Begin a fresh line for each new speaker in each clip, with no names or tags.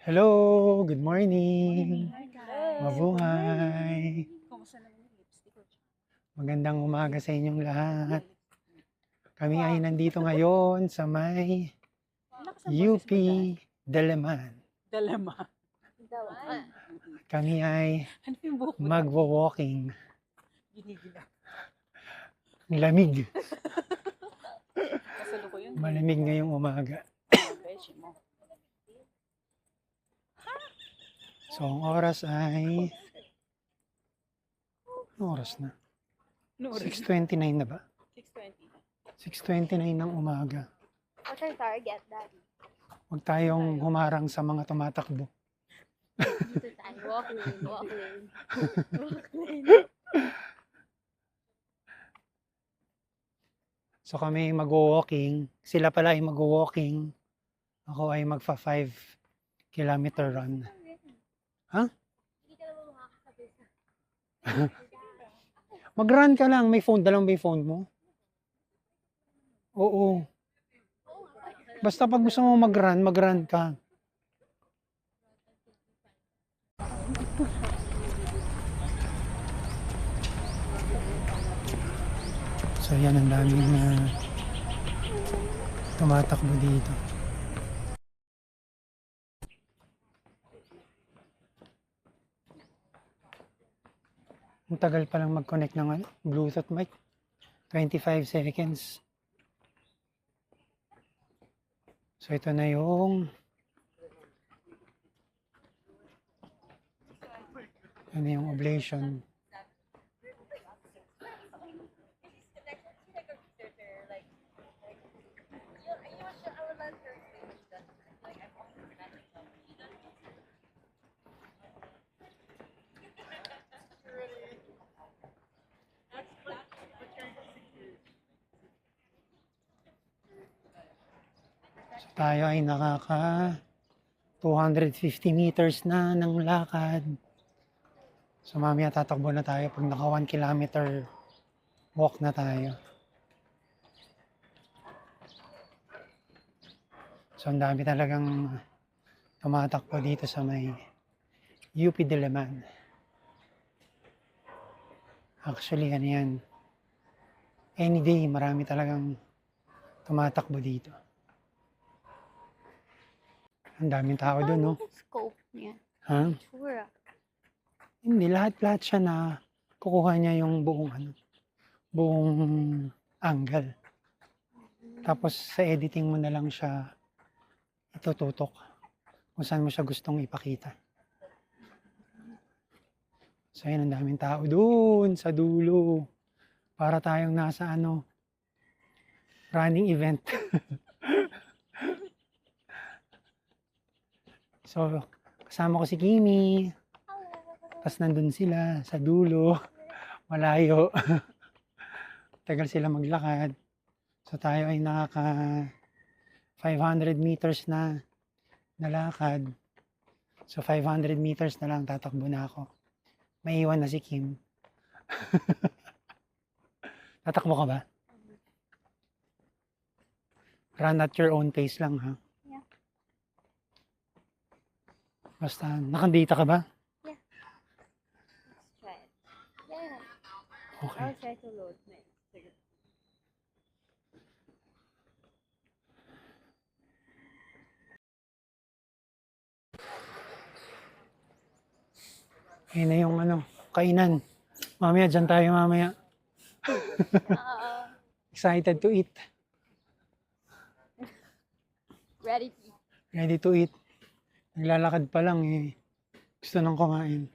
Hello, good morning.
Hi guys!
Mabuhay.
Kumusta naman yung lipstick ko?
Magandang umaga sa inyong lahat. Kami ay nandito ngayon sa may
Lakas ng
UP
boses mo dyan.
Dalaman.
Dalama.
At kami ay
Ano yung buhok mo?
magwo-walking.
Ginigila.
Ang lamig.
Kasalukuyan.
Malamig ngayong umaga.
Beshi mo.
So, ang oras ay... Anong oras na?
No,
6:29 na ba?
6:20.
6:29 ng umaga.
What's our target, Daddy?
Huwag tayong humarang sa mga tumatakbo.
Dito tayo. Walk lane, walk lane. Walk lane.
So kami mag-walking, sila pala ay mag-walking, ako ay magfa 5 kilometer run. Ha?
Hindi ka naman makakasabay sa...
Mag-run ka lang, may phone, dalawang may phone mo. Oo. Basta pag gusto mo mag-run ka. So yan, ang daming tumatakbo dito. Ang tagal pa lang mag-connect ng Bluetooth mic. 25 seconds. So ito na yung oblation. Tayo ay nakaka 250 meters na ng lakad. So mamaya tatakbo na tayo pag naka 1 kilometer walk na tayo. So ang dami talagang tumatakbo dito sa may UP Diliman. Actually, ano yan, any day marami talagang tumatakbo dito. Ang daming tao doon, no?
Scope niya.
Ha?
Sure.
Hindi, lahat siya na kukuha niya yung buong angle. Tapos sa editing mo na lang siya itututok kung saan mo siya gustong ipakita. So yun, ang daming tao doon sa dulo. Para tayong nasa running event. So, kasama ko si Kimi. Tapos nandun sila sa dulo. Malayo. Tagal sila maglakad. So tayo ay nakaka 500 meters na nalakad. So 500 meters na lang tatakbo na ako. Maiwan na si Kim. Tatakbo ka ba? Run at your own pace lang, ha?
Yeah.
Basta, nakandita ka ba?
Yeah. Let's try it. Yeah.
Okay.
I'll try to load my Instagram.
Ayun na yung kainan. Mamaya, dyan tayo mamaya. Excited to eat.
Ready to eat.
Ready to eat. Naglalakad pa lang eh. Gusto nang kumain.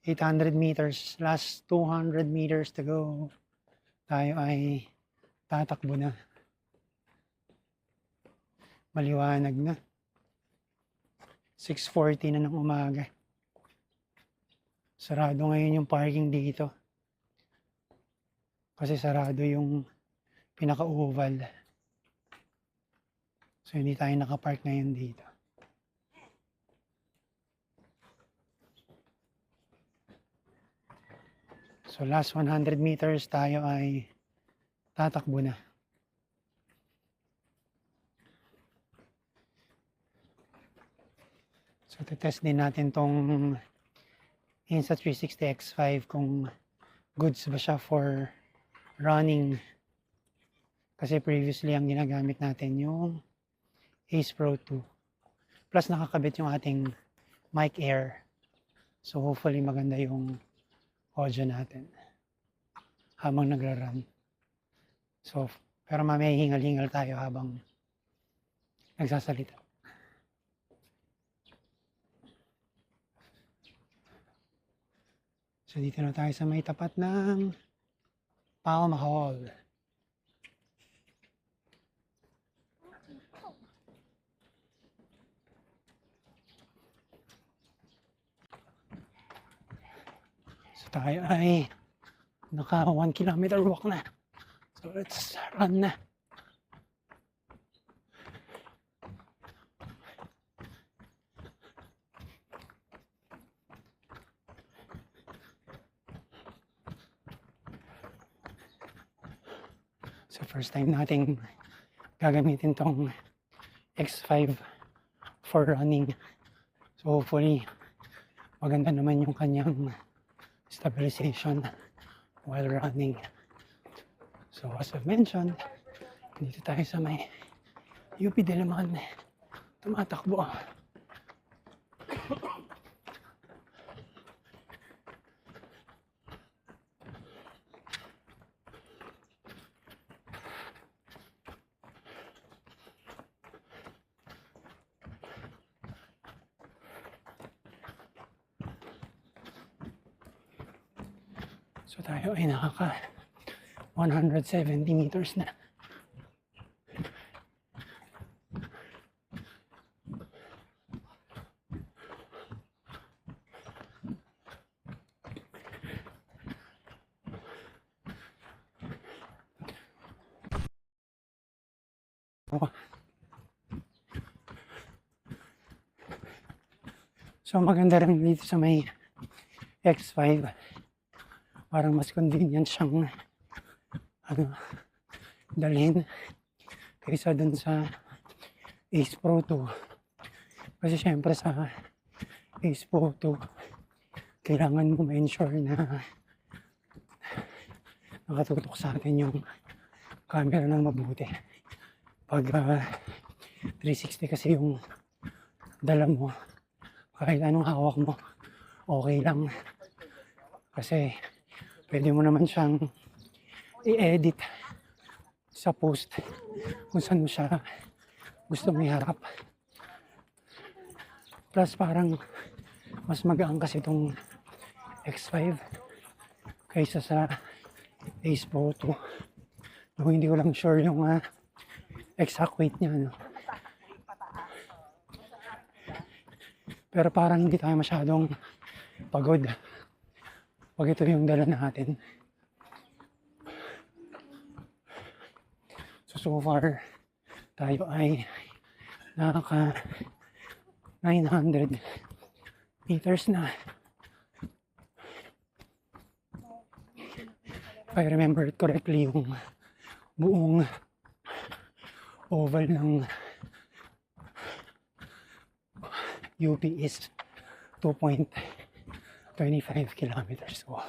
800 meters. Last 200 meters to go. Tayo ay tatakbo na. Maliwanag na. 6:40 na ng umaga. Sarado ngayon yung parking dito. Kasi sarado yung pinaka-oval. So hindi tayo nakapark ngayon dito. So last 100 meters tayo ay tatakbo na. So, test din natin tong Insta360 X5 kung goods ba siya for running. Kasi previously ang ginagamit natin yung Ace Pro 2. Plus nakakabit yung ating mic air. So hopefully maganda yung audio natin habang nagra-run. So, pero mamaya hingal-hingal tayo habang nagsasalita. So dito na tayo sa may tapat ng Palm Hall. So tayo ay naka 1 kilometer walk na. So let's run na. So first time nating gagamitin tong X5 for running. So hopefully maganda naman yung kanyang stabilization while running. So as I've mentioned, dito tayo sa may UP Diliman. Tumatakbo. So tayo ay nakaka 170 meters na. So maganda rin dito sa may X5. Parang mas convenient siyang dalhin kaysa dun sa Ace Pro 2. Kasi syempre sa Ace Pro 2, kailangan mo ma-ensure na nakatutok sa atin yung camera ng mabuti. Pag 360 kasi yung dala mo, kahit anong hawak mo, okay lang. Kasi pwede mo naman siyang i-edit sa post kung saan mo siya gusto mong iharap. Plus parang mas magaan kasi itong X5 kaysa sa Ace Pro 2. No, hindi ko lang sure yung exact weight niya. No? Pero parang hindi tayo masyadong pagod pag ito yung dala natin. So far, tayo ay nakaka 900 meters na. If I remember it correctly, yung buong oval ng UP is 2.25 kilometers. So,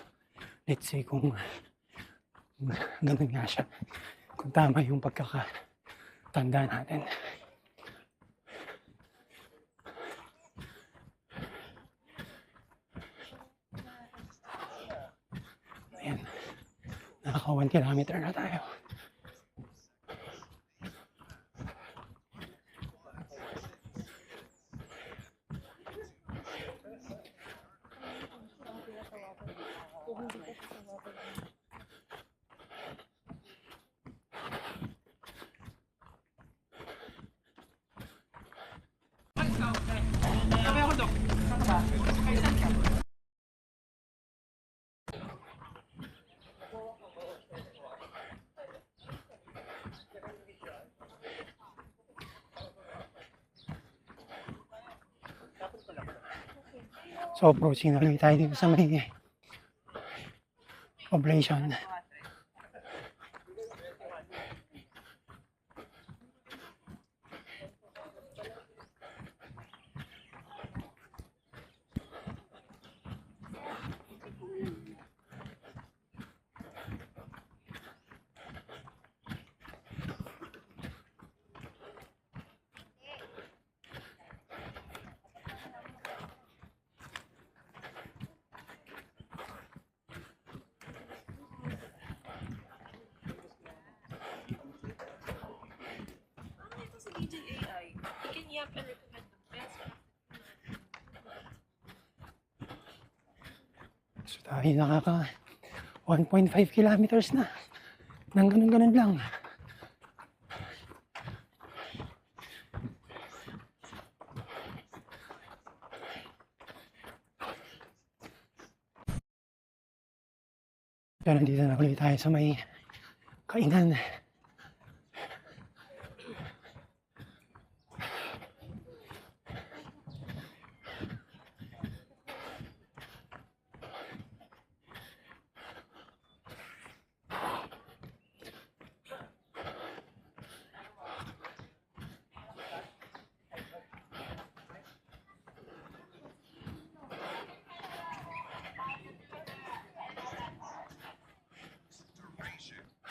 let's see kung ganun nga siya. Kung tama yung pagkakatanda natin. Ayan. Nakaka 1 kilometer na tayo. So approaching na ulit tayo dito sa may oblation. Tayo nakaka 1.5 kilometers na. Nang ganun-ganun lang. So, nandito na ulit tayo sa may kainan.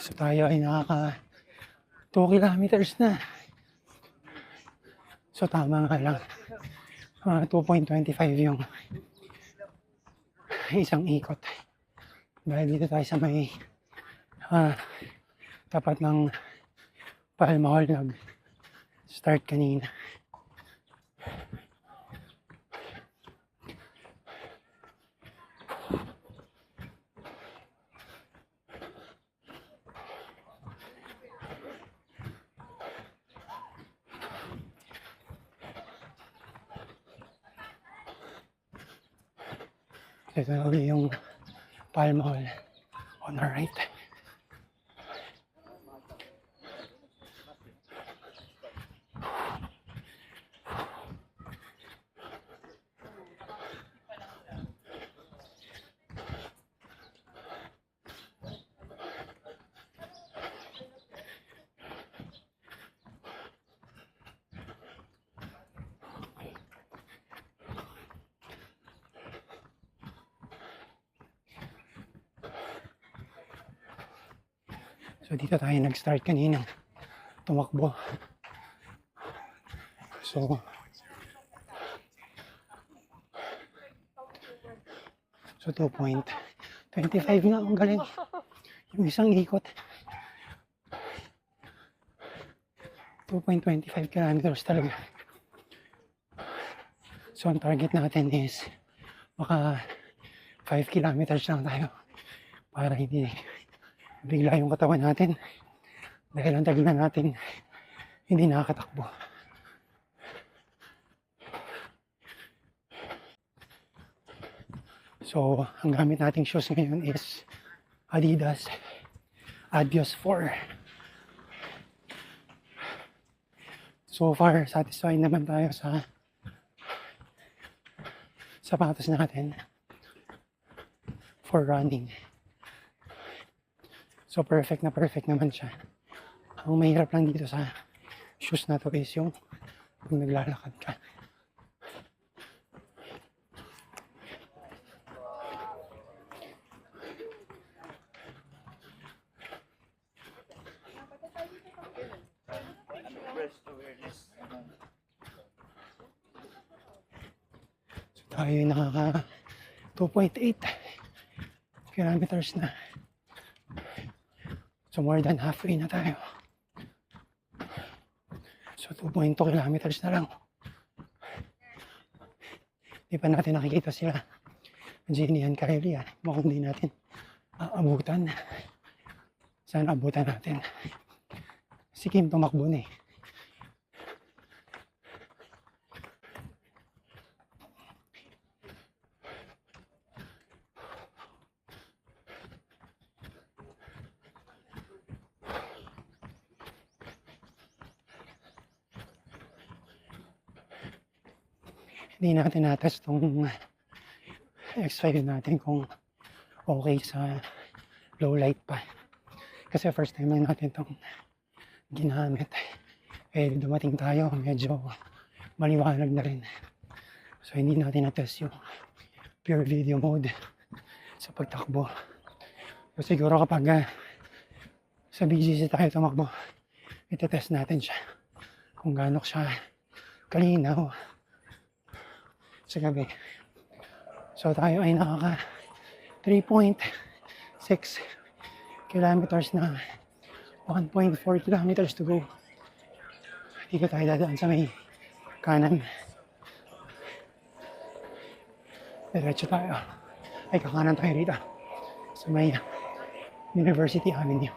So tayo ay nakaka 2 kilometers na. So tama nga lang. 2.25 yung isang ikot. Dahil dito tayo sa may tapat ng Palma Hall nag-start kanina. Ito na ulit yung Palma Hall on our right. So dito tayo nag-start kanina tumakbo. So 2.25 nga, ang galing. Yung isang ikot. 2.25 kilometers talaga. So ang target natin is baka 5 kilometers lang tayo para hindi bigla yung katawan natin dahil ang tagal na natin hindi nakakatakbo. So, ang gamit nating shoes ngayon is Adidas Adios 4. So far, satisfied naman tayo sa sapatos natin for running. So perfect naman siya. Ang mahirap lang dito sa shoes na to is yung kung naglalakad ka. So tayo yung nakaka 2.8 kilometers na. So more than halfway na tayo. So 2.2 kilometers na lang. Di pa natin nakikita sila Jenny and Kylie. Mukhang di natin abutan. Sana abutan natin. Si Kim tumakbo na eh. Hindi natin natest tong X5 natin kung okay sa low light pa. Kasi first time lang natin itong ginamit. Eh dumating tayo, medyo maliwanag na rin. So hindi natin natest yung pure video mode sa pagtakbo. So siguro kapag sa BGC tayo tumakbo, itetest natin siya kung gaano siya kalinaw sa gabi. So tayo ay nakaka 3.6 kilometers na 1.4 kilometers to go. Dito tayo dadaan sa may kanan. Diretso tayo Ay, kakanan tayo rito. Sa may University Avenue.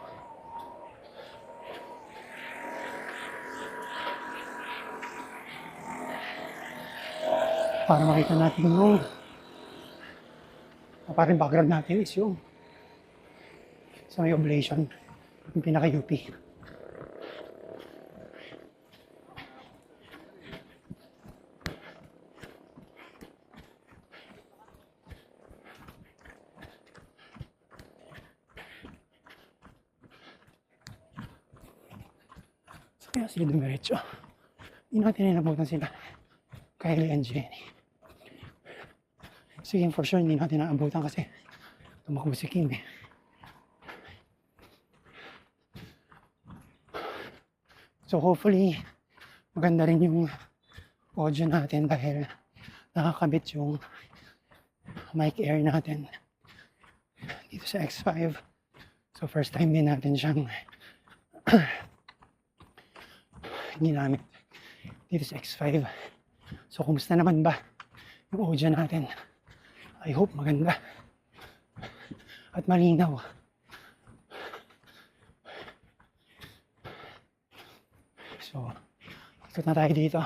Para makita natin yung parang background natin is yung sa may oblation, yung pinaka-UP. So kaya sila dumiretso. Hindi natin inabutan sila. Kylie and Jenny. Sige, for sure, hindi natin naabutan kasi tumakbo si Kim eh. So hopefully, maganda rin yung audio natin dahil nakakabit yung mic air natin dito sa X5. So first time din natin siyang ginamit dito sa X5. So kumusta naman ba yung audio natin? I hope maganda at malinaw. So, ikot na tayo dito.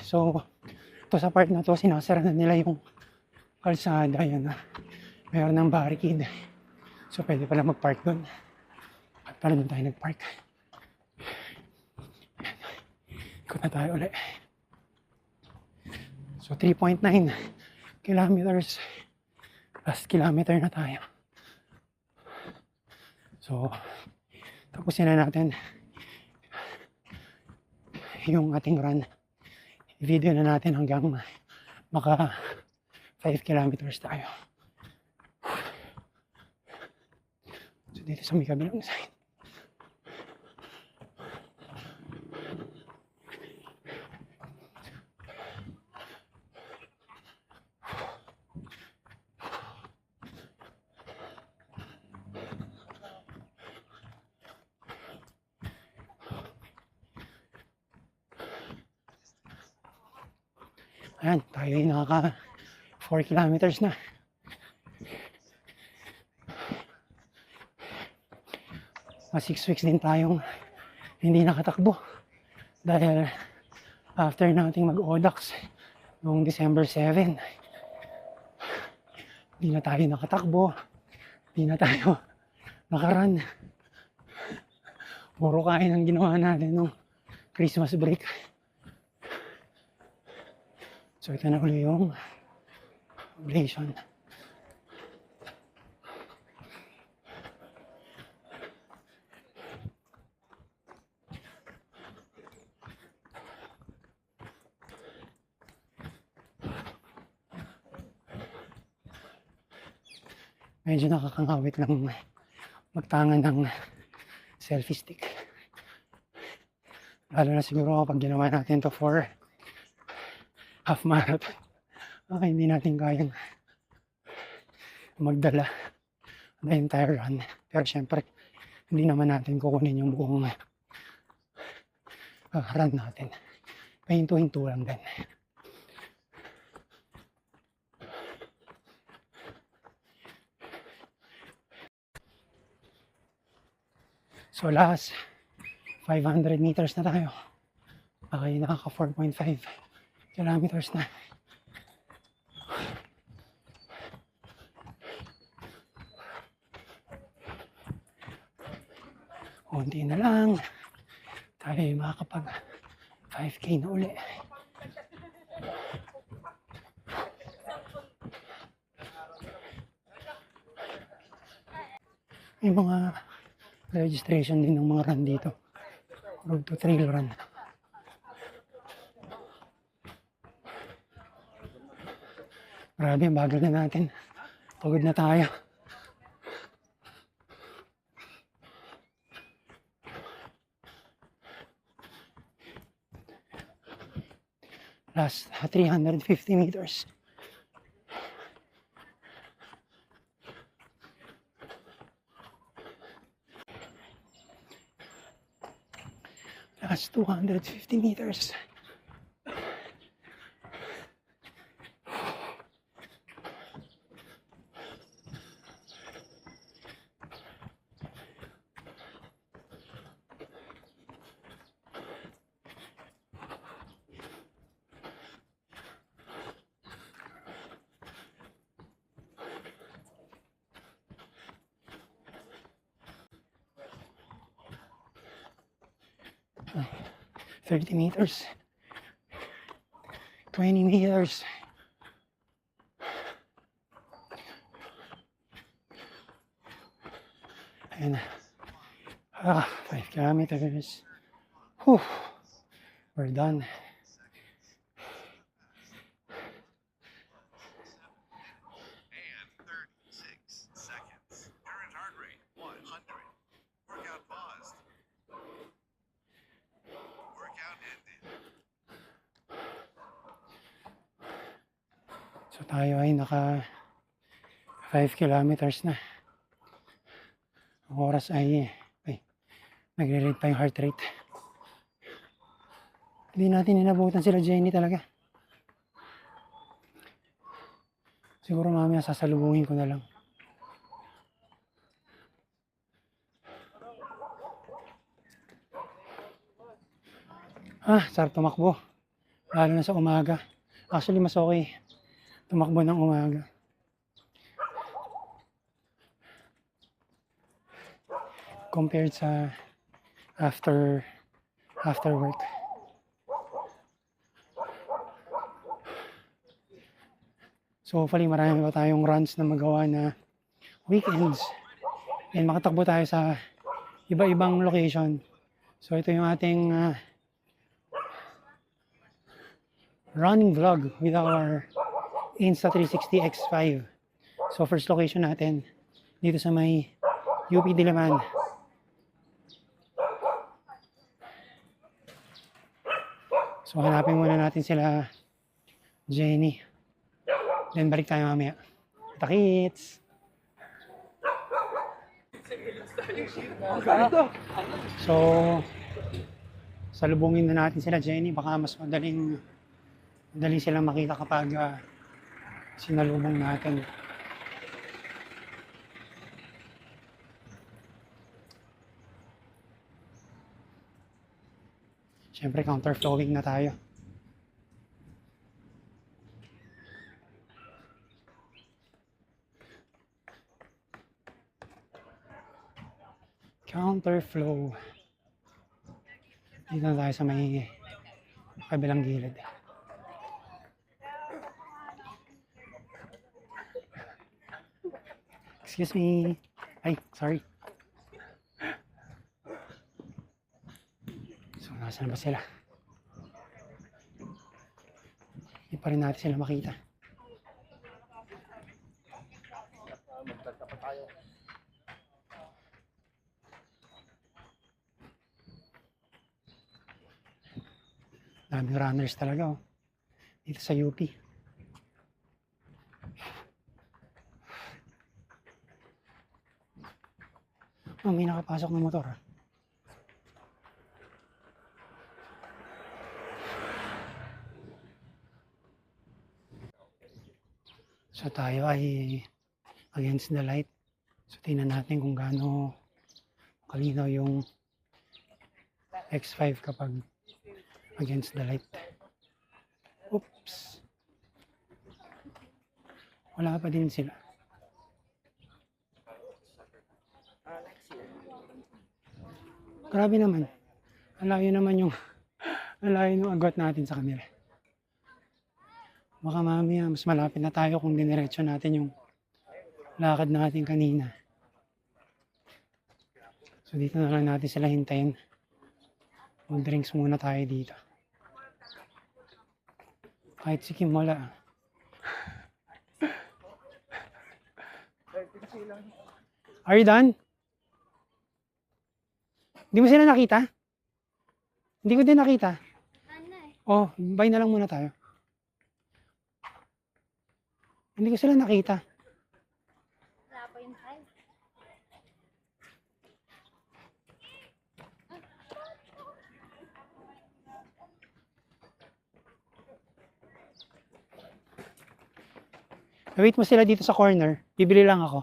So, ito sa part na to, sinasara na nila yung kalsada. Yan na. Mayroon ng barricade. So, pwede pala mag-park doon. At pala doon tayo nag-park. Ikot na tayo ulit. So, 3.9 kilometers. Last kilometer na tayo. So, tapusin na natin yung ating run. I-video na natin hanggang maka 5 kilometers tayo. So, dito sa may kabilang side. Ayan, tayo ay nakaka 4 kilometers na. Mga 6 weeks din tayong hindi nakatakbo. Dahil after nating mag-ODAX noong December 7, hindi na tayo nakatakbo. Hindi na tayo nakaran. Puro kain ang ginawa natin nung Christmas break. So ito na uli yung oblation. Medyo nakakangawit lang magtangan ng selfie stick. Lalo na siguro kapag ginawa natin to for half marathon. Okay, hindi natin kayang magdala the entire run. Pero syempre, hindi naman natin kukunin yung buong run natin. Pahinto-hinto lang din. So last 500 meters na tayo. Okay, nakaka 4.5 kilometers na. Kunti na lang. Tayo ay makakapag 5K na uli. May mga registration din ng mga run dito. Road to trail run. Grabe, ang bagal na natin. Pagod na tayo. Last 350 meters. Last 250 meters. 30 meters. 20 meters. And 5 kilometers. Whew. We're done.
And 36 seconds. Current heart rate 100. Workout paused. Workout ended.
So tayo ay naka 5 kilometers na. Ang oras ay nagre-rate pa yung heart rate. Hindi natin inabutan sila Jenny talaga. Siguro mamaya sasalubungin ko na lang. Sarap tumakbo. Lalo na sa umaga. Actually, mas okay tumakbo ng umaga. Compared sa after work. So hopefully marami pa tayong runs na magawa na weekends. And makatakbo tayo sa iba-ibang location. So ito yung ating running vlog with our Insta360 X5. So first location natin dito sa may UP Diliman. So hanapin muna natin sila Jenny. Then balik tayo mamaya. Takits! So salubungin na natin sila Jenny. Baka mas madali silang makita kapag sinalubong natin. Siyempre counter-flowing na tayo. Counterflow. Dito na tayo sa may kabilang gilid. Excuse me. Ay, sorry. So, nasaan ba sila? Hindi pa rin natin sila makita. Daming runners talaga, oh. Dito sa UP. Oh, may nakapasok ng motor, ah. So tayo ay against the light. So tingnan natin kung gaano kalinaw yung X5 kapag against the light. Oops. Wala pa din sila. Grabe naman. Ang layo naman yung agwat natin sa kanila. Baka mamaya mas malapit na tayo kung diniretso natin yung lakad natin kanina. So dito na lang natin sila hintayin. Mag-drinks muna tayo dito. Kahit si Kim wala. Are you done? Hindi mo sila nakita? Hindi ko din nakita. Oh, bye na lang muna tayo. Hindi ko sila nakita.
Wala pa yung time.
Wait mo sila dito sa corner. Bibili lang ako.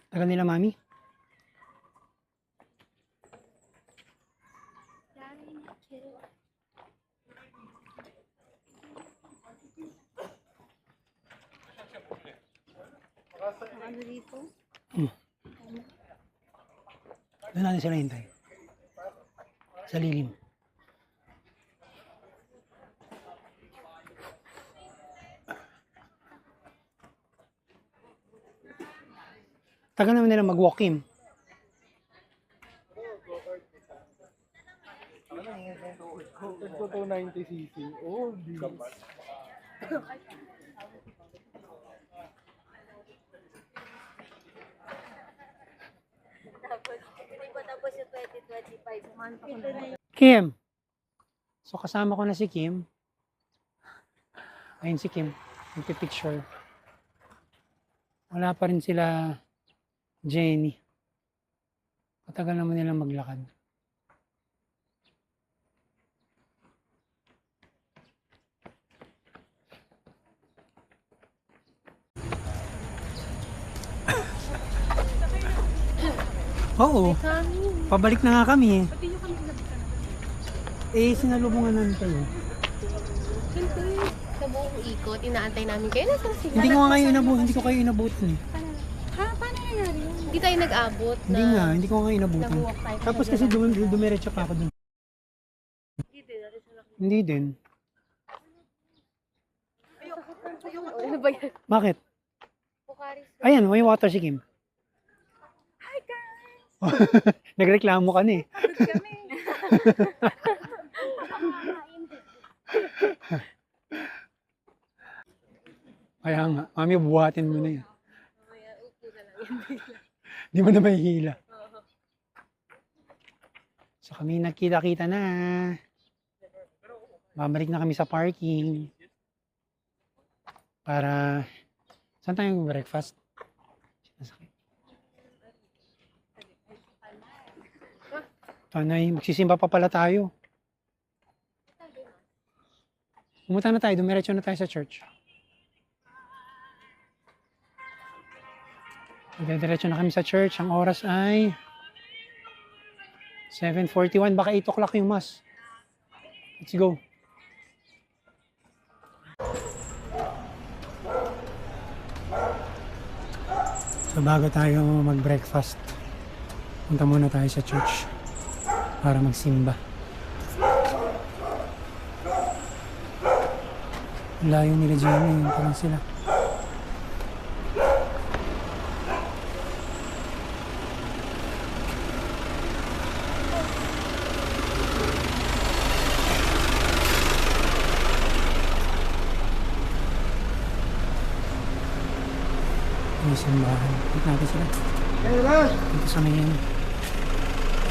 Tagal nila, mami.
Ano dito?
Doon natin sila hintay. Sa lilim. Tagal naman nila mag-walk in.
Ito 290cc. Oh, bilis.
Tapos, hindi pa tapos yung 2025. Kumahan pa ko na.
Kim! So kasama ko na si Kim. Ayun si Kim. Nagpipicture. Wala pa rin sila Jenny. Matagal naman nilang maglakad. Oo, pabalik na nga kami eh. Eh, sinalubungan namin kayo.
Sa buong ikot, inaantay namin kayo. Nasaan sila?
Hindi ko nga kayo inabutin. Hindi ko kayo inabutin.
Ha? Paano nangyari yun? Hindi tayo nag-abot na
Hindi nga, hindi ko nga inabutin.
nag-walk tayo.
Tapos kasi dumiretso pa ako dun. Hindi din.
Ano ba yan?
Bakit?
Bukaris.
Ayan, may water si Kim.
Hi guys!
Nagreklamo ka na eh.
Pagod kami.
Kaya nga, mami, buhatin mo na yan.
Mamaya, upo na lang yan.
Di mo na mahihila. So kami nagkita-kita na. Babalik na kami sa parking. Para, saan tayo breakfast? Tanay, magsisimba pa pala tayo. Pumunta na tayo, dumiretso na tayo sa church. Diretso na kami sa church. Ang oras ay 7:41. Baka 8 o'clock yung mass. Let's go. So bago tayo mag-breakfast, punta muna tayo sa church para magsimba. Ang layo nila Jenny, yun pa lang sila. May simbahan. Dito natin sila. Dito sa may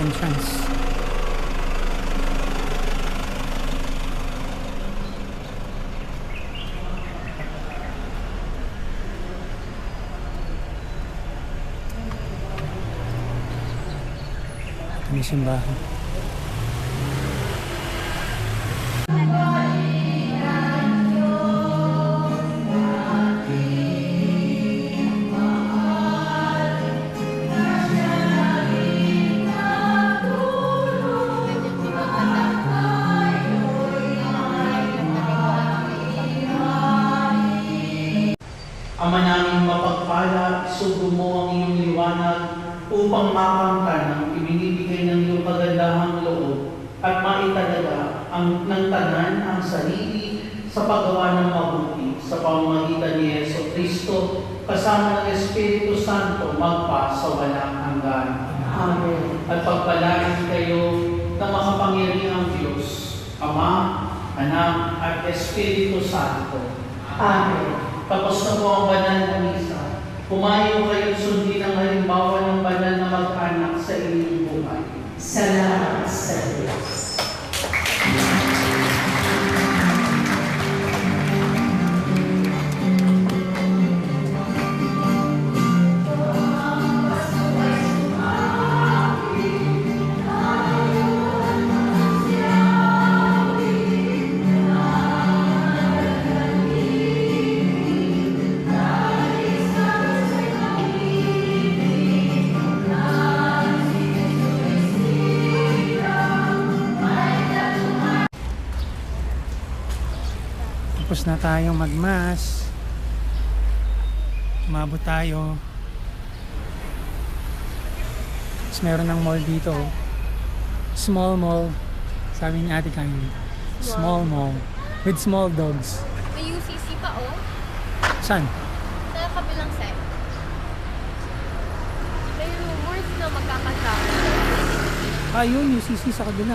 entrance. Ito may simbahan.
Ama namin mapagpala, isugo mo ang iyong liwanag upang makamtan ang ibinibigay ng iyong kagandahang loob at maitalaga ang nagtanan ang sarili sa paggawa ng mabuti sa pamamagitan ni Yeso Kristo kasama ng Espiritu Santo magpa sa walang hanggan. Amen. At pagpalain kayo ng makapangyarihang Diyos, Ama, Anak at Espiritu Santo. Amen. Tapos na po ang banal na misa. Pumayo kayo sundin ang halimbawa ng banal na mag-anak sa inyong buhay. Salamat sa Diyos.
Tapos na tayong magmas. Umabot tayo Tapos meron ng mall dito. Oh. Small mall. Sabi ni Ate Kylie. Small mall. With small dogs.
May UCC pa, oh.
Saan?
Sa kabilang side. May rumors na magkakasama.
Yun, UCC sa kabila.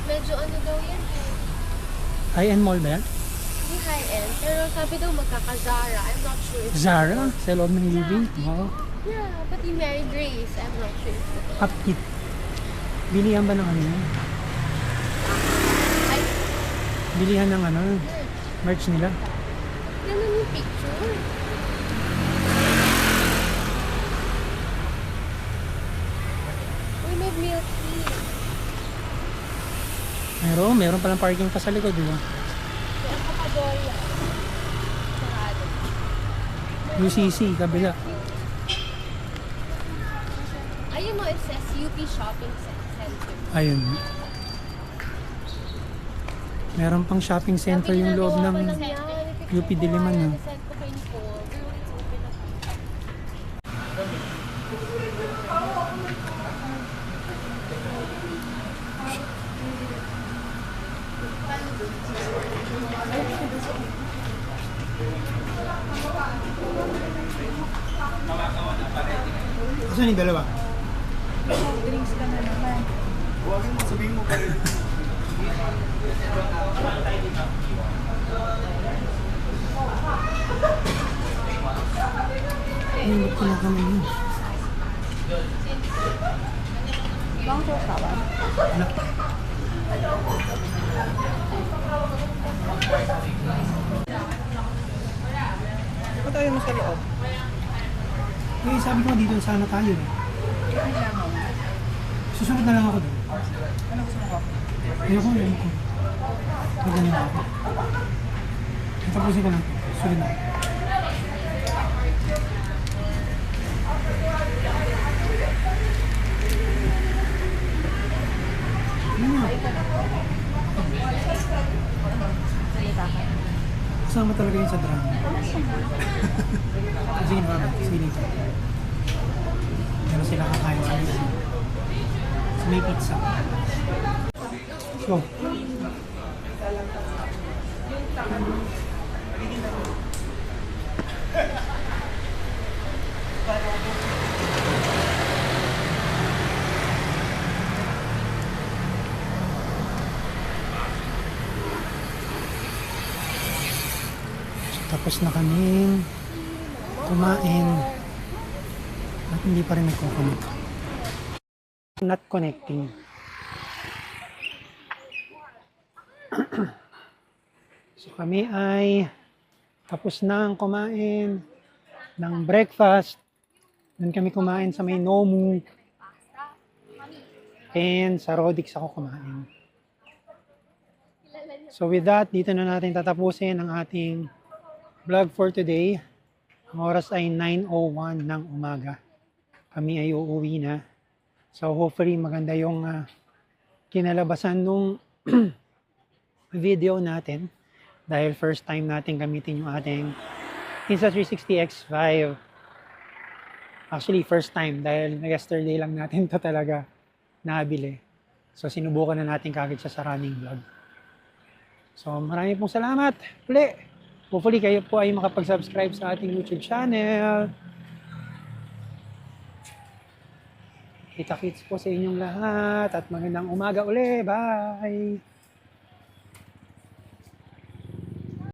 Medyo ano daw yan eh.
High-end mall ba yan?
Hindi high-end. Pero sabi daw magkaka-Zara. I'm not sure if
Zara? Sa loob ng living? Wow.
Yeah, pati Mary Grace. I'm not sure if ito.
Upkit. Bilihan ba ng ano yan?
Ay,
Bilihan ng ano? Merch nila?
ganun yung picture. Uy, may milk tea.
Meron palang parking pa sa likod, di ba?
May ang Papadoria. Sarado.
UCC, kabila.
Ayun mo, it says UP Shopping Center.
Ayun. Meron pang shopping center yung loob ng UP Diliman, no?
Send ko kay Nicole. Girl, it's open na.
Saan yung dalawa?
Drinks ka na naman.
Ay, hindi ko na kami yun.
Bang sauce ka ba?
Anak.
Ba't tayo mo sa loob?
Eh, sabi ko dito sana tayo. Susunod na lang ako doon.
Ano gusto mo ka?
Ayoko. Magaling na ako. Tapusin ko lang. Susunod na. Ano nga? Kasama talaga yun sa drama. Sige na, baba. Sige dito. Pero sila kakain sa mesa. So, may pizza. Go. Tapos na kaming kumain at hindi pa rin nagko-connect. Not connecting. So kami ay tapos na kumain ng breakfast. Doon kami kumain sa may Nomu. And sa Rodix ako kumain. So with that, dito na natin tatapusin ang ating vlog for today. Ang oras ay 9:01 ng umaga. Kami ay uuwi na. So hopefully maganda yung kinalabasan nung video natin. Dahil first time natin gamitin yung ating Insta360 X5. Actually first time dahil yesterday lang natin to talaga nabili. So sinubukan na natin kagad siya sa running vlog. So maraming pong salamat. Uli! Hopefully kayo po ay makapag-subscribe sa ating YouTube channel. Kita-kits po sa inyong lahat at magandang umaga uli. Bye!